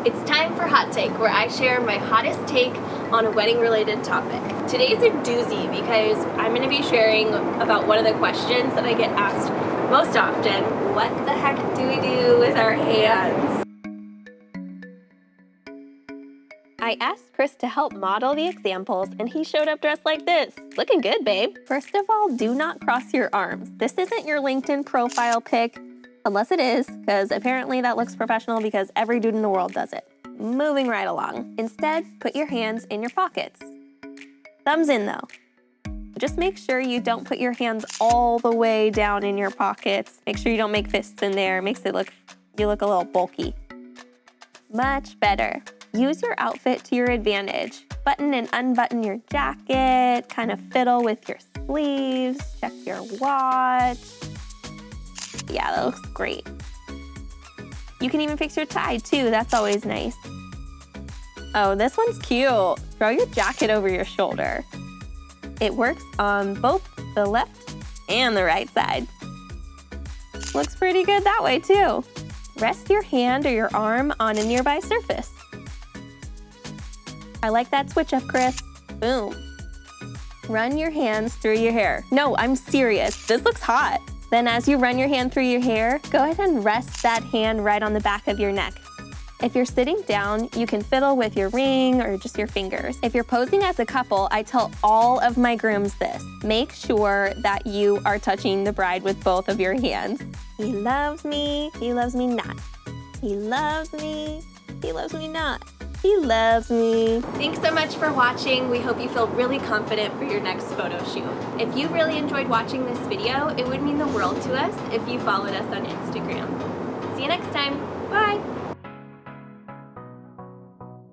It's time for Hot Take, where I share my hottest take on a wedding-related topic. Today's a doozy because I'm going to be sharing about one of the questions that I get asked most often. What the heck do we do with our hands? I asked Chris to help model the examples, and he showed up dressed like this. Looking good, babe. First of all, do not cross your arms. This isn't your LinkedIn profile pic, unless it is, because apparently that looks professional because every dude in the world does it. Moving right along. Instead, put your hands in your pockets. Thumbs in, though. Just make sure you don't put your hands all the way down in your pockets. Make sure you don't make fists in there. It makes you look a little bulky. Much better. Use your outfit to your advantage. Button and unbutton your jacket, kind of fiddle with your sleeves, check your watch. Yeah, that looks great. You can even fix your tie too, that's always nice. Oh, this one's cute. Throw your jacket over your shoulder. It works on both the left and the right side. Looks pretty good that way too. Rest your hand or your arm on a nearby surface. I like that switch up, Chris. Boom. Run your hands through your hair. No, I'm serious. This looks hot. Then as you run your hand through your hair, go ahead and rest that hand right on the back of your neck. If you're sitting down, you can fiddle with your ring or just your fingers. If you're posing as a couple, I tell all of my grooms this. Make sure that you are touching the bride with both of your hands. He loves me not. He loves me not. He loves me. Thanks so much for watching. We hope you feel really confident for your next photo shoot. If you really enjoyed watching this video, it would mean the world to us if you followed us on Instagram. See you next time. Bye.